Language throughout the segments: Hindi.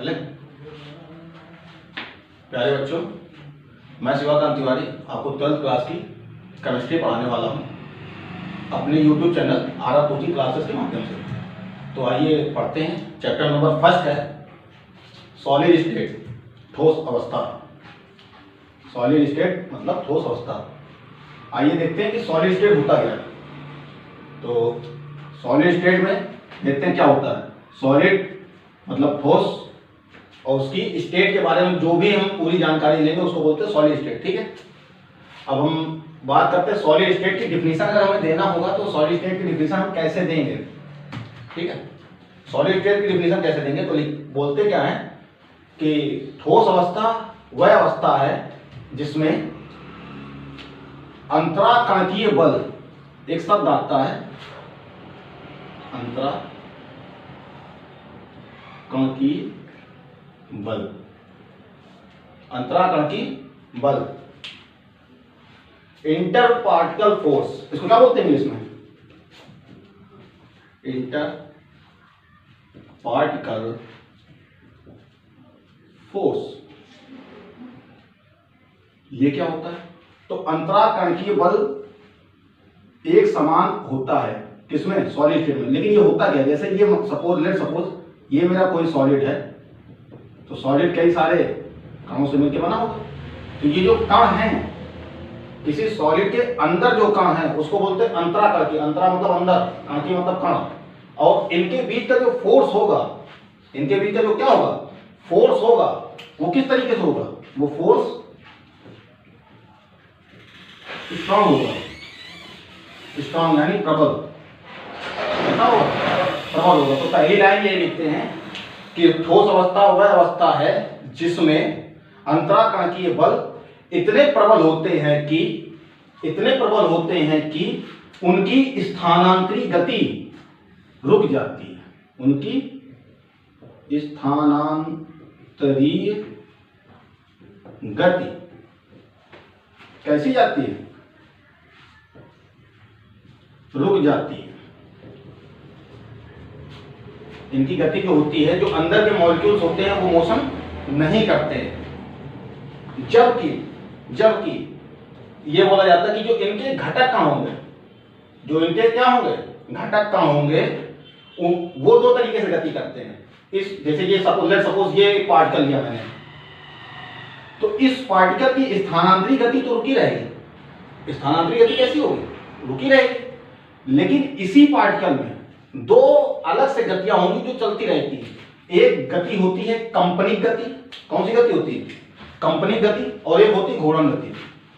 चले। प्यारे बच्चों, मैं शिवाकांत तिवारी आपको 12th क्लास की केमिस्ट्री पढ़ाने वाला हूँ अपने YouTube चैनल आरा कोचिंग क्लासेस के माध्यम से। तो आइए पढ़ते हैं। चैप्टर नंबर 1 है सॉलिड स्टेट, ठोस अवस्था। सॉलिड स्टेट मतलब ठोस अवस्था। आइए देखते हैं कि सॉलिड स्टेट होता क्या है। तो सॉलिड स्टेट में देखते हैं क्या होता है। सॉलिड मतलब ठोस, और उसकी स्टेट के बारे में जो भी हम पूरी जानकारी लेंगे उसको बोलते हैं सॉलिड स्टेट। ठीक है, अब हम बात करते हैं सॉलिड स्टेट की डिफिनीशन। अगर हमें देना होगा तो सॉलिड स्टेट की डिफिनीशन हम कैसे देंगे। ठीक है, सॉलिड स्टेट की डिफिनीशन कैसे देंगे तो बोलते क्या है कि ठोस अवस्था वह अवस्था है जिसमें अंतराकणकीय बल, एक शब्द आता है अंतराकणकीय बल, अंतराकणकीय बल, इंटर पार्टिकल फोर्स, इसको क्या बोलते हैं इंग्लिश में? Inter particle force. ये क्या होता है? तो अंतराकणकीय बल एक समान होता है किसमें? सॉलिड स्टेट में। लेकिन ये होता क्या है? जैसे ये सपोज ये मेरा कोई सॉलिड है, तो सॉलिड कई सारे कणों से मिलकर बना होगा। तो ये जो कण हैं, किसी सॉलिड के अंदर जो कण है उसको बोलते हैं अंतराकणकीय। अंतरा मतलब अंदर, कणकीय मतलब कण। और इनके बीच का जो फोर्स होगा, इनके बीच का जो क्या होगा? फोर्स होगा, वो किस तरीके से होगा? वो फोर्स स्ट्रांग होगा। स्ट्रांग यानी प्रबल, कैसा होगा? प्रबल होगा। तो पहली लाइन ये लिखते हैं कि ठोस अवस्था वह अवस्था है जिसमें अंतराकणकीय बल इतने प्रबल होते हैं कि उनकी स्थानांतरी गति रुक जाती है। उनकी स्थानांतरीय गति कैसी जाती है? रुक जाती है। इनकी गति जो होती है, जो अंदर के मॉलिक्यूल्स होते हैं वो मोशन नहीं करते। जबकि ये बोला जाता है कि जो इनके घटक कण होंगे, जो इनके क्या होंगे? घटक कण होंगे, वो दो तरीके से गति करते हैं। इस जैसे ये सपोज ये एक पार्टिकल लिया मैंने, तो इस पार्टिकल की स्थानांतरी गति तो रुकी रहेगी। स्थानांतरी गति कैसी होगी? रुकी रहेगी। लेकिन इसी पार्टिकल में दो अलग से गतियां होंगी जो चलती रहती है। एक गति होती है कंपनिक गति। कौन सी गति होती है? कंपनिक गति। और एक होती है घूर्णन गति।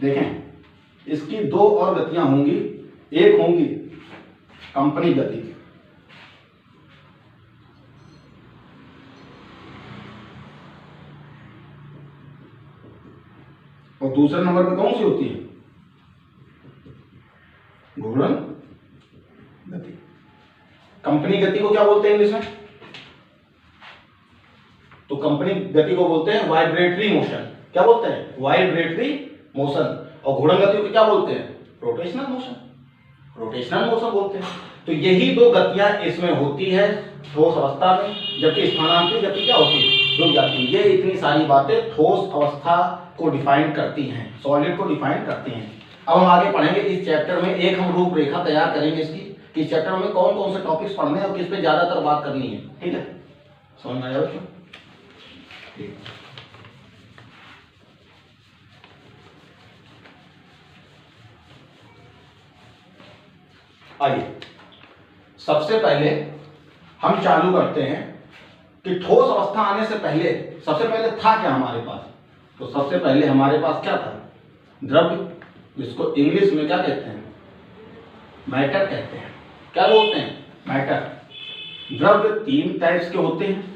देखें, इसकी दो और गतियां होंगी। एक होंगी कंपनिक गति, और दूसरे नंबर पर कौन सी होती है? घूर्णन गति। कंपनी गति को क्या बोलते हैं इंग्लिश में? तो कंपनी गति को बोलते हैं वाइब्रेटरी मोशन। क्या बोलते हैं? Vibratory motion. और घूर्णन गति को क्या बोलते हैं? Rotational motion. रोटेशनल मोशन बोलते हैं। तो यही दो गतियां इसमें होती है ठोस अवस्था में, जबकि स्थानांतरी गति क्या होती है? रुक जाती है। ये इतनी सारी बातें ठोस अवस्था को डिफाइन करती हैं, सॉलिड को डिफाइन करती हैं। अब हम आगे पढ़ेंगे इस चैप्टर में। एक हम रूपरेखा तैयार करेंगे इसकी कि इस चैप्टर में कौन कौन से टॉपिक्स पढ़ने हैं और किस पे ज्यादातर बात करनी है। ठीक है, समझ में आया बच्चों? ठीक। आइए सबसे पहले हम चालू करते हैं कि ठोस अवस्था आने से पहले सबसे पहले था क्या हमारे पास? तो सबसे पहले हमारे पास क्या था? द्रव्य, जिसको इंग्लिश में क्या कहते हैं? मैटर कहते हैं। क्या बोलते हैं? मैटर। द्रव्य तीन टाइप्स के होते हैं।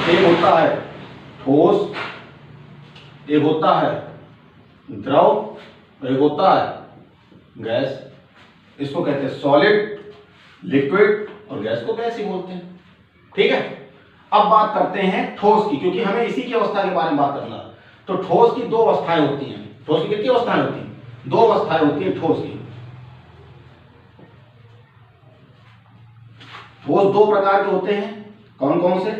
एक होता है ठोस, एक होता है द्रव, और एक होता है गैस। इसको कहते हैं सॉलिड, लिक्विड, और गैस को गैस ही बोलते हैं। ठीक है, अब बात करते हैं ठोस की, क्योंकि हमें इसी की अवस्था के बारे में बात करना है। तो ठोस की दो अवस्थाएं होती हैं। ठोस की कितनी अवस्थाएं होती हैं? दो अवस्थाएं होती हैं ठोस की। ठोस दो प्रकार के होते हैं, कौन कौन से?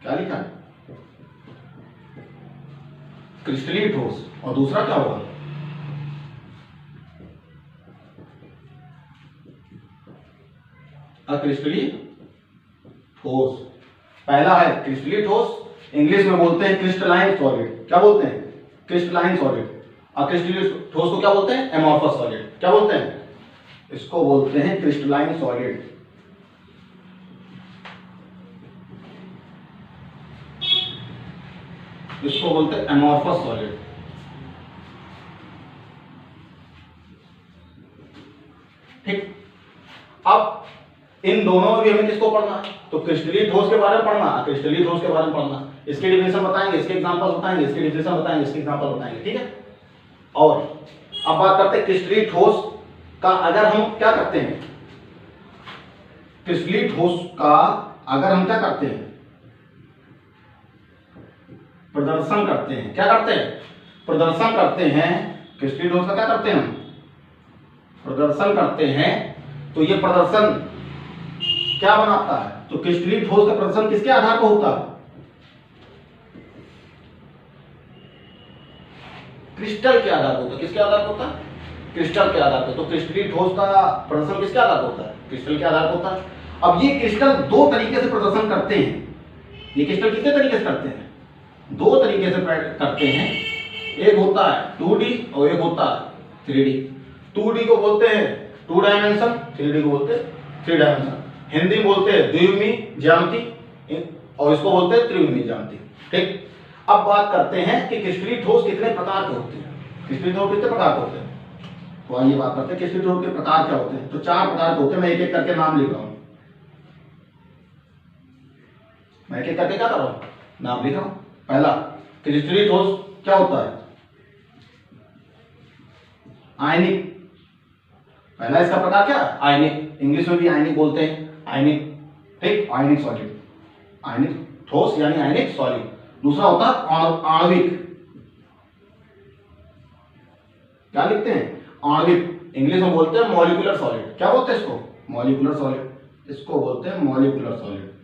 क्या लिखा है? क्रिस्टलीय ठोस, और दूसरा क्या होगा? अक्रिस्टलीय ठोस। पहला है क्रिस्टलीय ठोस, इंग्लिश में बोलते हैं क्रिस्टलाइन सॉलिड। क्या बोलते हैं? Crystalline solid. अक्रिस्टलीय ठोस को क्या बोलते हैं? Amorphous solid. क्या बोलते हैं? इसको बोलते हैं क्रिस्टलाइन सॉलिड। इसको बोलते हैं एमॉर्फस सॉलिड। ठीक। अब इन दोनों में भी हमें किसको पढ़ना है? तो क्रिस्टलीय ठोस के बारे में पढ़ना, क्रिस्टलीय ठोस के बारे में पढ़ना, इसके डिफिनेशन बताएंगे, इसके एग्जांपल बताएंगे, इसके डिफिनेशन बताएंगे, इसके एग्जांपल बताएंगे। ठीक है। और अब बात करते हैं क्रिस्टलीय ठोस का। अगर हम क्या करते हैं, क्रिस्टलीय ठोस का अगर हम क्या करते हैं, प्रदर्शन करते हैं। क्या करते हैं? प्रदर्शन करते हैं। क्रिस्टलीय ठोस का क्या करते हैं हम? प्रदर्शन करते हैं। तो ये प्रदर्शन क्या बनाता है? तो क्रिस्टलीय ठोस का प्रदर्शन किसके आधार पर होता है? क्रिस्टल के आधार पर होता है। किसके आधार पर होता है? क्रिस्टल के आधार पर। तो क्रिस्टलीय ठोस का प्रदर्शन किसके आधार पर होता है? क्रिस्टल के आधार पर होता है। अब ये क्रिस्टल दो तरीके से प्रदर्शन करते हैं। ये क्रिस्टल कितने तरीके से करते हैं? दो तरीके से करते हैं। एक होता है 2D और एक होता है 3D। 2D को बोलते हैं 2 डायमेंशन, 3D को बोलते हैं 3 डायमेंशन। हिंदी बोलते हैं द्विविमीय ज्यामिति और इसको बोलते हैं त्रिविमीय ज्यामिति। ठीक। अब बात करते हैं कि क्रिस्टलीय ठोस कितने प्रकार के होते हैं। क्रिस्टलीय ठोस कितने प्रकार के होते हैं? तो आइए बात करते हैं क्रिस्टलीय ठोस के प्रकार क्या होते हैं। तो 4 प्रकार के होते हैं। मैं एक एक करके नाम लिख रहा हूं। मैं एक एक करके क्या कर रहा हूं? नाम लिख रहा हूं। पहला क्रिस्टलीय ठोस क्या होता है? आयनिक। पहला इसका प्रकार क्या? आयनिक। इंग्लिश में भी आयनिक बोलते हैं, आयनिक। ठीक। आयनिक सॉलिड, आयनिक ठोस यानी आयनिक सॉलिड। दूसरा होता है आणविक। क्या लिखते हैं? आणविक। इंग्लिश में बोलते हैं मॉलिक्यूलर सॉलिड। क्या बोलते हैं इसको? Molecular solid. इसको बोलते हैं मॉलिक्यूलर सॉलिड,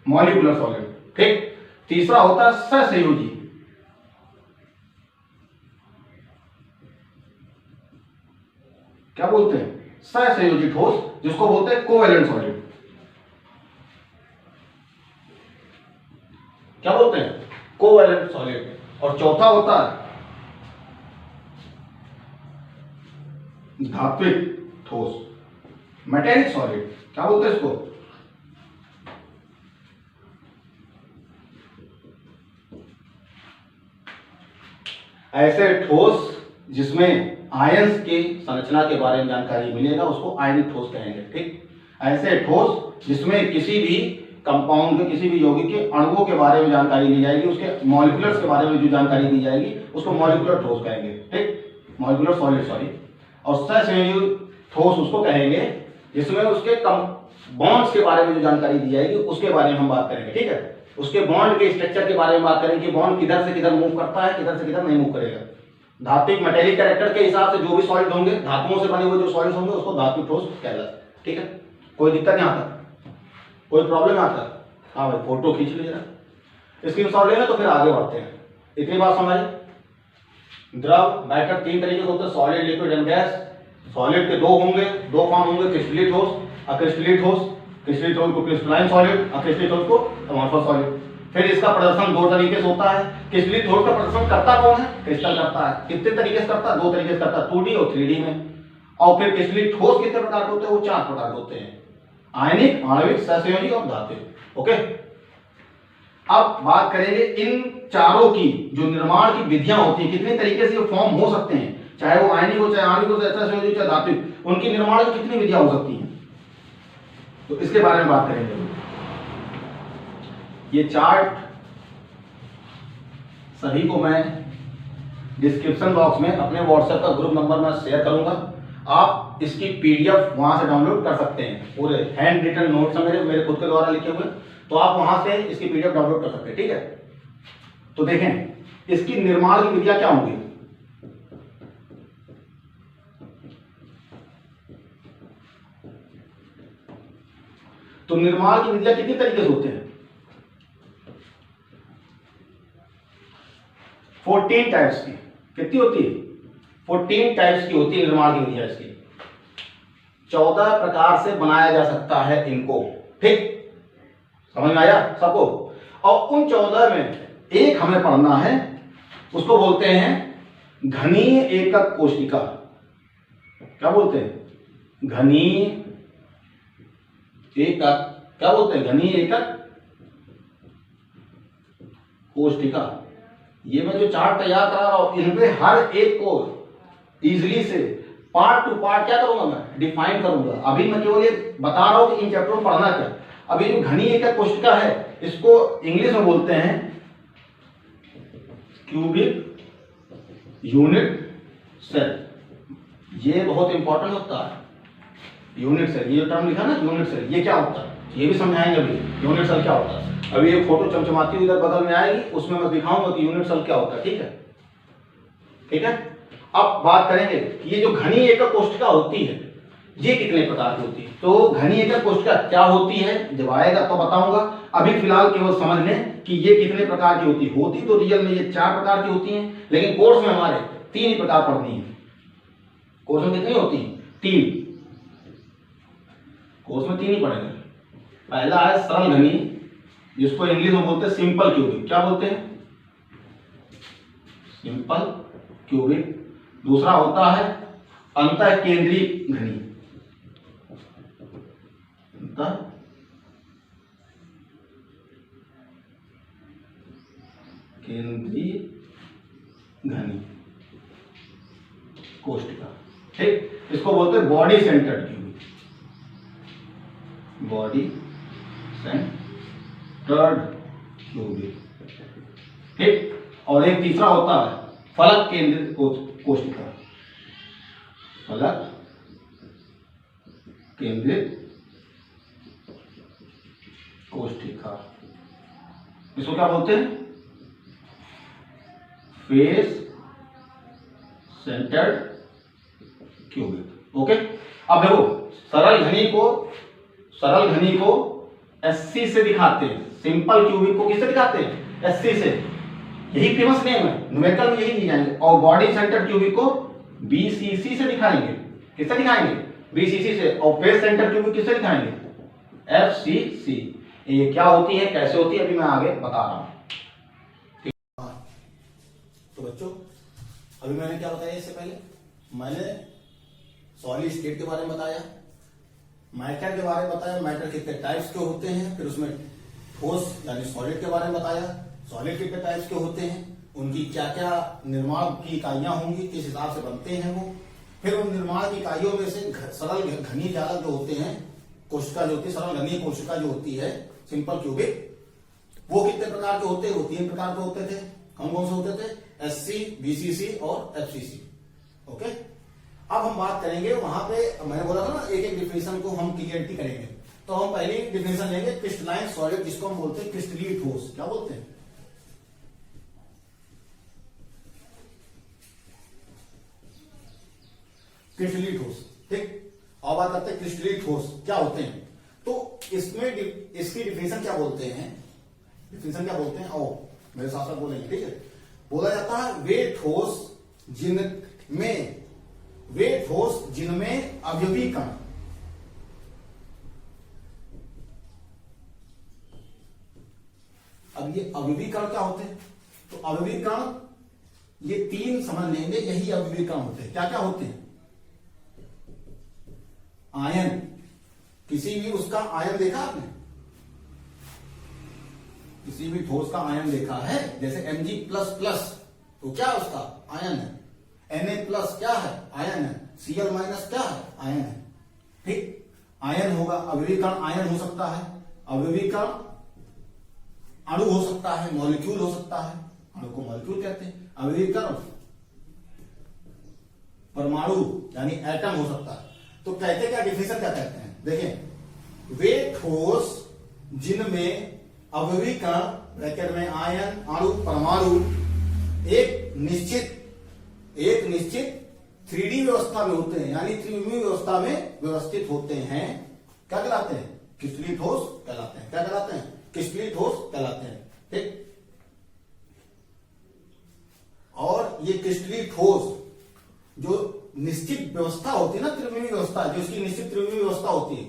मॉलिक्यूलर सॉलिड। ठीक। तीसरा होता है सहसंयोजी। क्या बोलते हैं? सहसंयोजी ठोस, जिसको बोलते हैं कोवैलेंट सॉलिड। क्या बोलते हैं? Covalent solid. और चौथा होता है धात्विक ठोस, मेटेलिक सॉलिड। क्या बोलते हैं इसको? ऐसे ठोस जिसमें आयंस के संरचना के बारे में जानकारी मिलेगा उसको आयनिक ठोस कहेंगे। ठीक। ऐसे ठोस जिसमें किसी भी कंपाउंड के, किसी भी यौगिक के अणुओं के बारे में जानकारी दी जाएगी, उसके मॉलिक्यूलर्स के बारे में जो जानकारी दी जाएगी उसको मॉलिक्यूलर ठोस कहेंगे। ठीक। Molecular solid, sorry. और सहसंयोजी ठोस उसको कहेंगे जिसमें उसके बॉन्ड्स के बारे में जो जानकारी दी जाएगी उसके बारे में हम बात करेंगे। ठीक है। उसके बॉन्ड के स्ट्रक्चर के बारे में बात करेंगे कि बॉन्ड किधर से किधर मूव करता है, किधर से किधर नहीं मूव करेगा। धात्विक मेटेलिक कैरेक्टर के हिसाब से जो भी सॉलिड होंगे, धातुओं से बने हुए जो सॉलिड्स होंगे उसको धात्विक ठोस कहलाता है। ठीक है। कोई दिक्कत नहीं आता? कोई प्रॉब्लम आता? हाँ भाई, फोटो खींच लीजिए, स्क्रीनशॉट लेना, तो फिर आगे बढ़ते हैं। इतनी बात समझिए। द्रव मैटर 3 तरीके के होते हैं, solid, liquid and gas. Solid के 2 होंगे, 2 फॉर्म होंगे, क्रिस्टलीय ठोस, अक्रिस्टलीय ठोस। क्रिस्टलीय ठोस को क्रिस्टलाइन सॉलिड, अक्रिस्टलीय ठोस को अमॉर्फस सॉलिड। फिर इसका प्रदर्शन 2 तरीके से होता है। क्रिस्टलीय ठोस का प्रदर्शन करता कौन है? क्रिस्टल करता है। कितने तरीके से करता है? 2 तरीके से करता है, 2D और 3D में। और फिर क्रिस्टलीय ठोस कितने प्रकार के होते हैं? वो 4 प्रकार के होते हैं, आयनिक, आणविक, सहसंयोजी और धात्विक। ओके। अब बात करेंगे इन चारों की जो निर्माण की विधियां होती है, कितने तरीके से ये फॉर्म हो सकते हैं, चाहे वो आयनिक हो, चाहे आणविक हो, चाहे सहसंयोजी, चाहे धात्विक, उनकी निर्माण की कितनी विधियां हो सकती हैं, तो इसके बारे में बात करेंगे। ये चार्ट सभी को मैं डिस्क्रिप्शन बॉक्स में अपने व्हाट्सएप का ग्रुप नंबर में शेयर करूंगा। आप इसकी पीडीएफ वहां से डाउनलोड कर सकते हैं। पूरे हैंड रिटन नोट्स हैं मेरे खुद के द्वारा लिखे हुए, तो आप वहां से इसकी पीडीएफ डाउनलोड कर सकते हैं। ठीक है। तो देखें इसकी निर्माण की विधियां क्या होंगी। तो निर्माण की विधियां कितनी तरीके से होते हैं? 14 टाइप्स की। कितनी होती है? 14 टाइप्स की होती है निर्माण की विधियां। इसकी 14 प्रकार से बनाया जा सकता है इनको। ठीक, समझ में आया सबको? और उन 14 में एक हमें पढ़ना है, उसको बोलते हैं घनीय एकक कोशिका। क्या बोलते हैं? घनीय एकक। क्या बोलते हैं? घनीय एकक कोशिका। ये मैं जो चार्ट तैयार करा रहा हूं, इनमें हर एक को इजीली से पार्ट टू पार्ट क्या करूंगा, मैं डिफाइन करूंगा। अभी मैं केवल ये बता रहा हूं कि इन चैप्टर में पढ़ना क्या। अभी जो घनीय एकक कोशिका है, इसको इंग्लिश में बोलते हैं क्यूबिक यूनिट सेल। ये बहुत इंपॉर्टेंट होता है, यूनिट सेल। ये टर्म लिखा ना यूनिट सेल, ये क्या होता है ये भी समझाएंगे अभी। यूनिट सेल क्या होता है अभी ये फोटो चमचमाती हुई इधर बगल में आएगी, उसमें मैं दिखाऊंगा कि यूनिट सेल क्या होता है। ठीक है, ठीक है। अब बात करेंगे कि ये जो घनीय एकक कोशिका होती है ये कितने प्रकार की होती है। तो घनीय एकक कोशिका क्या होती है, जब आएगा तो बताऊंगा। अभी फिलहाल केवल समझ लें कि ये कितने प्रकार की होती है। होती तो रियल में ये 4 प्रकार की होती हैं, लेकिन कोर्स में हमारे 3 ही प्रकार पढ़नी है। कोर्स में कितनी होती है? 3। कोर्स में 3 ही पढ़ेंगे। पहला है सरल घनीय, जिसको इंग्लिश में बोलते हैं सिंपल क्यूबिक। क्या बोलते हैं? Simple cubic. दूसरा होता है अंतः केंद्रीय घनीय। केंद्रीय घनीय कोशिका। ठीक, इसको बोलते हैं body centred cubic. Body centred cubic. ठीक, और एक तीसरा होता है फलक केंद्रित कोशिका। फलक केंद्रित कोशिका, इसको क्या बोलते हैं? Face centred cubic. ओके, अब देखो सरल घनी को एससी से दिखाते हैं, सिंपल क्यूबिक को किससे दिखाते हैं? एससी से। यही फेमस नेम है, न्यूमेरिकल में यही दी जाएंगे। और बॉडी सेंटर्ड क्यूबिक को बीसीसी से दिखाएंगे। किससे दिखाएंगे? बीसीसी से। और फेस सेंटर्ड क्यूबिक किससे दिखाएंगे? एफसीसी। ये क्या होती है, कैसे होती है, अभी मैं आगे बता रहा हूं। तो बच्चों, अभी मैंने क्या बताया? इससे पहले मैंने सॉलिड स्टेट के बारे में बताया, मैटर के बारे में बताया, मैटर कितने टाइप्स के होते हैं, फिर उसमें ठोस यानी सॉलिड के बारे में बताया, सॉलिड कितने टाइप्स के होते हैं, उनकी क्या क्या निर्माण की इकाइयां होंगी, किस हिसाब से बनते हैं वो। फिर उन निर्माण की इकाइयों में से सरल घनीय जालक जो होते हैं, कोशिका जो होती है, सरल घनीय कोशिका जो होती है सिंपल क्यूबिक, वो कितने प्रकार के होते हैं? वो 3 प्रकार के होते थे। कौन कौन से होते थे? एससी, बीसीसी और एफसीसी। ओके, अब हम बात करेंगे वहां पे मैंने बोला था ना, एक एक डिफिनेशन को हम क्लियरिटी करेंगे। तो हम पहली डिफिनेशन लेंगे क्रिस्टलाइन सॉलिड, जिसको हम बोलते हैं क्रिस्टलीय ठोस। क्या बोलते हैं? क्रिस्टलीय ठोस। ठीक, और बात करते हैं क्रिस्टलीय ठोस क्या होते हैं। तो इसमें इसकी डिफिनेशन क्या बोलते हैं? डिफिनेशन क्या बोलते हैं? आओ मेरे साथ साथ बोलेंगे। ठीक है, बोला जाता है वे ठोस जिनमें अवयवी कण, अब ये अवयवी कण क्या होते हैं? तो अवयवी कण ये 3 समझ लेंगे, यही अवयवी कण होते हैं। क्या क्या होते हैं? आयन, किसी भी उसका आयन देखा आपने? किसी भी ठोस का आयन देखा है? जैसे Mg++, तो क्या उसका आयन है? Na+ क्या है? आयन है। Cl- क्या है? आयन है। ठीक, आयन होगा। अवयवी कण आयन हो सकता है, अवयवी कण अणु हो सकता है, मॉलिक्यूल हो सकता है, अणु को मॉलिक्यूल कहते हैं। अवयवी कण परमाणु यानी एटम हो सकता है। तो कहते क्या, डिफिनेशन क्या कहते हैं? देखें, वे ठोस जिनमें अवयवी कण ब्रैकेट में आयन, अणु, परमाणु एक निश्चित 3D व्यवस्था में होते हैं, यानी त्रिविमीय व्यवस्था में व्यवस्थित होते हैं। क्या कहलाते हैं? क्रिस्टलीय ठोस कहलाते हैं। क्या कहलाते हैं? क्रिस्टलीय ठोस कहलाते हैं। ठीक। और ये क्रिस्टलीय ठोस जो निश्चित व्यवस्था होती है ना, त्रिविमी व्यवस्था, जो इसकी निश्चित त्रिविमी व्यवस्था होती है,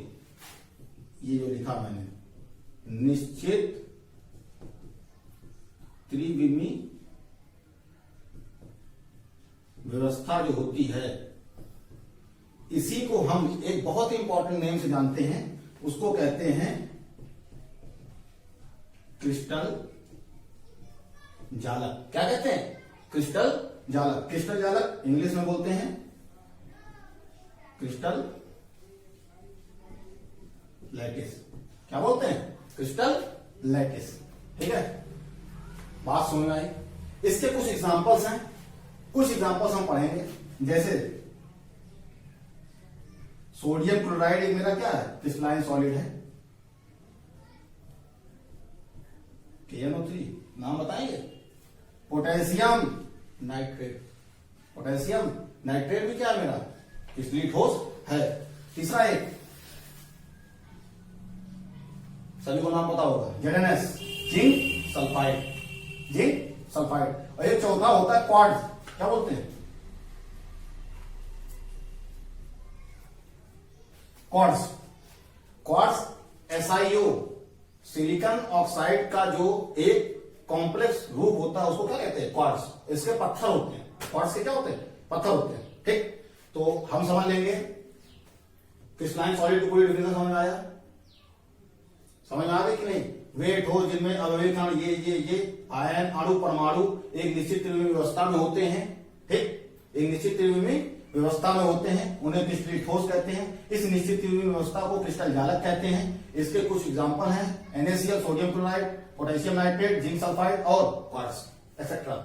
ये जो लिखा मैंने, निश्चित त्रिविमी व्यवस्था जो होती है, इसी को हम एक बहुत ही इंपॉर्टेंट नेम से जानते हैं, उसको कहते हैं क्रिस्टल जालक। क्या कहते हैं? क्रिस्टल जालक। क्रिस्टल जालक इंग्लिश में बोलते हैं क्रिस्टल लैटिस। क्या बोलते हैं? Crystal lattice. ठीक है, बात समझ में आई? इसके कुछ एग्जांपल्स हैं, कुछ एग्जांपल्स हम पढ़ेंगे। जैसे सोडियम क्लोराइड एक मेरा क्या है? क्रिस्टलाइन सॉलिड है। KNO3 नाम बताएंगे? Potassium nitrate. पोटेशियम नाइट्रेट भी क्या है मेरा? क्रिस्टलीय ठोस है। तीसरा एक, सभी को नाम पता होगा, ZnS, zinc sulphide. Zinc sulphide. और एक चौथा होता है क्वार्ट्ज। क्या बोलते हैं? Quartz. Quartz SiO, silicon oxide का जो एक कॉम्प्लेक्स रूप होता है, उसको क्या कहते हैं? क्वार्ट्ज। इसके पत्थर होते हैं। क्वार्ट्ज के क्या होते हैं? पत्थर होते हैं। ठीक, तो हम समझ लेंगे क्रिस्टलाइन सॉलिड की पूरी डिफिनेशन समझ में आया? समझ में आ गई कि नहीं? वे ठोस जिनमें अवयवी कण ये आयन अणु परमाणु एक निश्चित त्रिविमी व्यवस्था में होते हैं। ठीक, एक निश्चित त्रिविमी व्यवस्था में होते हैं, उन्हें क्रिस्टलीय ठोस कहते हैं। इस निश्चित त्रिविमी व्यवस्था को क्रिस्टल जालक कहते हैं। इसके कुछ एग्जांपल हैं NaCl, sodium chloride, potassium nitrate, zinc sulphide और क्वार्ट्ज एक्सेट्रा।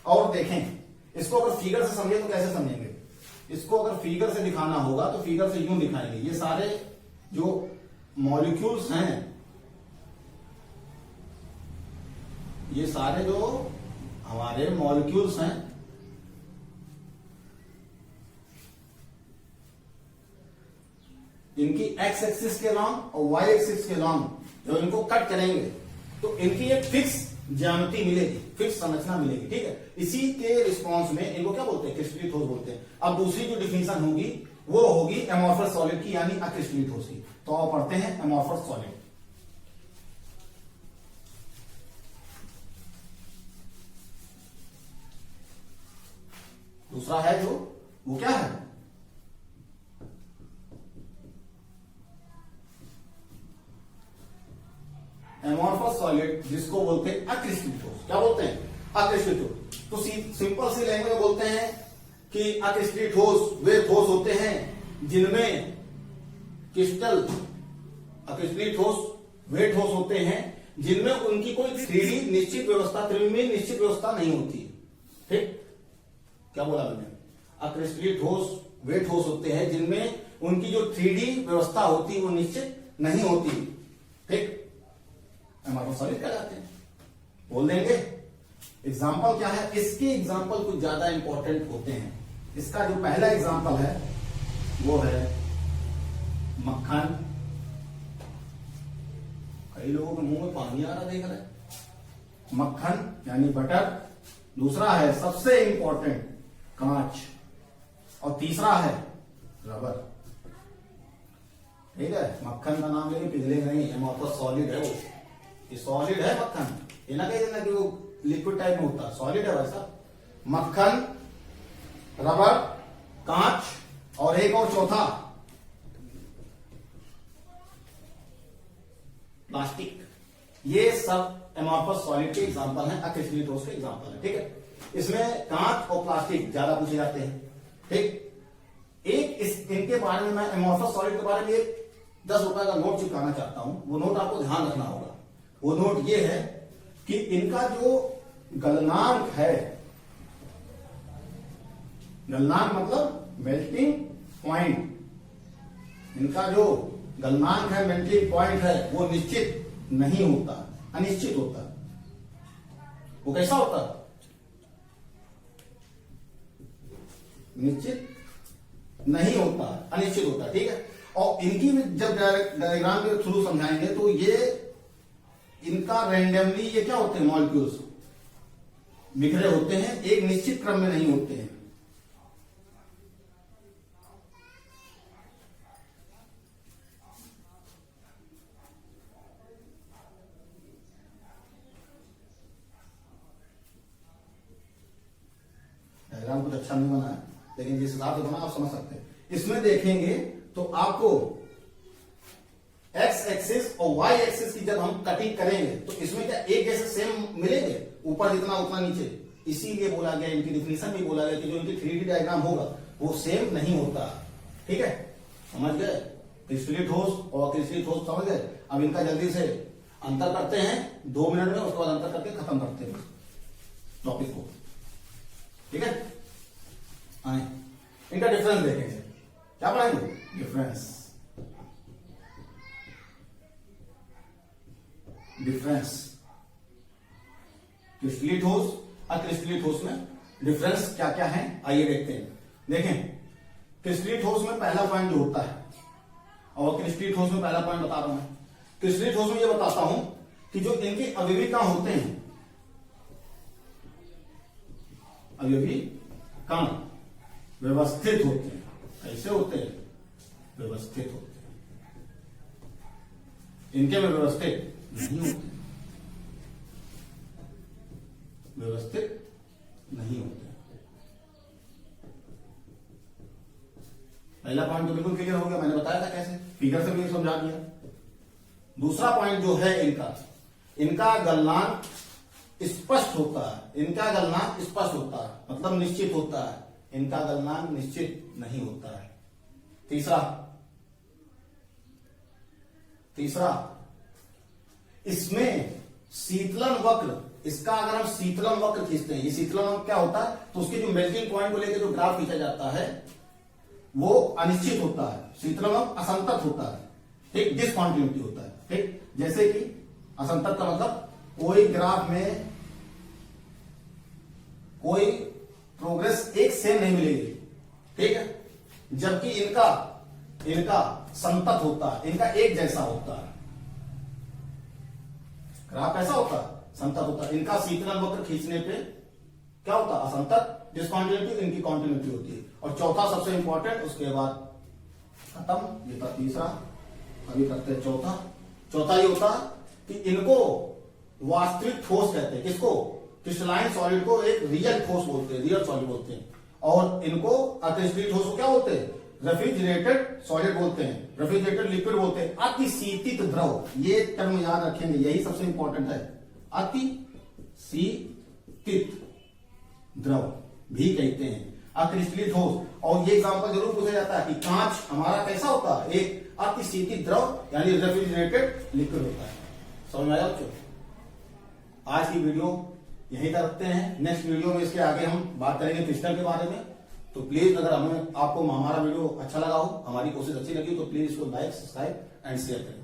और देखें, इसको अगर फिगर से समझे तो कैसे समझेंगे? इसको अगर फिगर से दिखाना होगा तो फिगर से यूं दिखाएंगे। ये सारे जो मॉलिक्यूल्स हैं, ये सारे जो हमारे मॉलिक्यूल्स हैं, इनकी एक्स एक्सिस के लॉन्ग और वाई एक्सिस के लॉन्ग जब इनको कट करेंगे तो इनकी एक फिक्स ज्यामिति मिलेगी, फिक्स संरचना मिलेगी। ठीक है, इसी के रिस्पॉन्स में इनको क्या बोलते हैं? क्रिस्टलीय ठोस बोलते हैं। अब दूसरी जो डिफिनेशन होगी वो होगी एमॉर्फस सॉलिड की, यानी अक्रिस्टलीय ठोस की। तो आप पढ़ते हैं एमॉर्फस सॉलिड। दूसरा है जो, वो क्या है? एमॉर्फस सॉलिड, जिसको बोलते हैं अक्रिस्टलीय ठोस। क्या बोलते हैं? अक्रिस्टलीय ठोस। तो सिंपल सी लैंग्वेज में बोलते हैं कि अक्रिस्टलीय ठोस वे ठोस होते हैं जिनमें क्रिस्टल, अक्रिस्टलीय ठोस वे ठोस होते हैं जिनमें उनकी कोई 3D निश्चित व्यवस्था, त्रिविमीय निश्चित व्यवस्था नहीं होती। ठीक, क्या बोला मैंने? अक्रिस्टलीय ठोस वे ठोस होते हैं जिनमें उनकी जो 3D व्यवस्था होती है वो निश्चित नहीं होती। ठीक, एमॉर्फस सॉलिड कहलाते हैं। बोल देंगे एग्जाम्पल क्या है? इसके एग्जाम्पल कुछ ज्यादा इंपॉर्टेंट होते हैं। इसका जो पहला एग्जाम्पल है वो है मक्खन। कई लोगों के मुंह में पानी आ रहा देख रहे हैं। मक्खन यानी बटर। दूसरा है सबसे इंपॉर्टेंट कांच, और तीसरा है रबर। ठीक है, मक्खन का नाम लेके पिघले नहीं, एमॉर्फस सॉलिड है वो। ये सॉलिड है मक्खन, ये ना कह देना कि वो लिक्विड टाइप में होता है, सॉलिड है वैसा। मक्खन, रबर, कांच और एक और चौथा प्लास्टिक। ये सब एमॉर्फस सॉलिड के एग्जांपल हैं, अक्रिस्टलीय ठोस के एग्जांपल हैं। ठीक है, इसमें कांच और प्लास्टिक ज्यादा पूछे जाते हैं। ठीक, इनके बारे में मैं एमॉर्फस सॉलिड के बारे में एक 10 रुपए का नोट चिपकाना चाहता हूं। वो नोट आपको ध्यान रखना होगा। वो नोट ये है कि इनका जो गलनांक है, गलनांक मतलब मेल्टिंग पॉइंट, इनका जो गलनांक है, मेल्टिंग पॉइंट है, वो निश्चित नहीं होता, अनिश्चित होता। वो कैसा होता? निश्चित नहीं होता, अनिश्चित होता। ठीक है, और इनकी भी जब डायग्राम के थ्रू समझाएंगे तो ये इनका रैंडमली ये क्या होते हैं, मॉलिक्यूल्स बिखरे होते हैं, एक निश्चित क्रम में नहीं होते हैं। डायग्राम कुछ अच्छा नहीं बना है, लेकिन जिस हिसाब से बना आप समझ सकते हैं। इसमें देखेंगे तो आपको एक्स एक्सिस और वाई एक्सिस की जब हम कटिंग करेंगे तो इसमें क्या एक जैसे सेम मिलेंगे, ऊपर जितना उतना नीचे। इसीलिए बोला गया, इनकी डिफिनेशन भी बोला गया कि जो इनकी 3D डायग्राम होगा वो सेम नहीं होता। ठीक है, समझ गए? क्रिस्टलीय ठोस और क्रिस्टलीय ठोस समझ गए। अब इनका जल्दी से अंतर करते हैं 2 मिनट में, उसके बाद अंतर करके खत्म करते हैं टॉपिक को। ठीक है, आए इनका डिफरेंस देखेंगे। क्या पढ़ाएंगे? डिफरेंस। डिफरेंस क्रिस्टलीय ठोस और क्रिस्टलीय ठोस में डिफरेंस क्या क्या है, आइए देखते हैं। देखें, क्रिस्टलीय ठोस में पहला पॉइंट जो होता है, और क्रिस्टलीय ठोस में पहला पॉइंट बता रहा हूं मैं। क्रिस्टलीय ठोस में ये बताता हूं कि जो इनके अवयवी कण होते हैं, अवयवी कण व्यवस्थित होते हैं। कैसे होते हैं? व्यवस्थित होते हैं। इनके में व्यवस्थित नहीं होते, व्यवस्थित नहीं होते। पहला पॉइंट तो बिल्कुल क्लियर हो गया, मैंने बताया था कैसे, फिगर से भी समझा दिया। दूसरा पॉइंट जो है इनका गलनांक स्पष्ट होता है। इनका गलनांक स्पष्ट होता है, मतलब निश्चित होता है। इनका गलनांक निश्चित नहीं होता है। तीसरा इसमें शीतलन वक्र, इसका अगर हम शीतलन वक्र खींचते हैं, ये शीतलन वक्र क्या होता है, तो उसके जो मेल्टिंग पॉइंट को लेकर जो ग्राफ खींचा जाता है वो अनिश्चित होता है। शीतलन वक्र असंतत होता है, ठीक, डिसकॉन्टिन्यूटी होता है। ठीक, जैसे कि असंतत का मतलब कोई ग्राफ में कोई प्रोग्रेस एक सेम नहीं मिलेगी। ठीक है, जबकि इनका संतत होता है, इनका एक जैसा होता है। ग्राफ कैसा होता है? संतत होता है। इनका शीतलन वक्र खींचने पे क्या होता है? असंतत, डिसकॉन्टिन्यूटी, इनकी कॉन्टिन्यूटी होती है। और चौथा सबसे इंपॉर्टेंट, उसके बाद खत्म। ये था तीसरा, अभी करते हैं चौथा। चौथा ये होता कि इनको वास्तविक ठोस कहते हैं। किसको? क्रिस्टलाइन सॉलिड को एक रियल ठोस बोलते हैं, रियल सॉलिड बोलते हैं। और इनको अक्रिस्टलीय ठोस को क्या बोलते हैं? रेफ्रिजरेटेड सॉलिड बोलते हैं, रेफ्रिजरेटेड लिक्विड बोलते हैं। अतिशीतित द्रव, ये टर्म याद रखेंगे, यही सबसे इंपॉर्टेंट है। अतिशीतित द्रव भी कहते हैं अक्रिस्टलीय ठोस। और ये एग्जांपल जरूर पूछा जाता है कि कांच हमारा कैसा होता है? एक अतिशीतित द्रव, यानी रेफ्रिजरेटेड लिक्विड होता है। समझ में आया बच्चों? आज की वीडियो यहीं तक रखते हैं। नेक्स्ट वीडियो में इसके आगे हम बात करेंगे क्रिस्टल के बारे में। तो प्लीज अगर आपको हमारा वीडियो अच्छा लगा हो, हमारी कोशिश अच्छी लगी, तो प्लीज इसको लाइक, सब्सक्राइब एंड शेयर करें।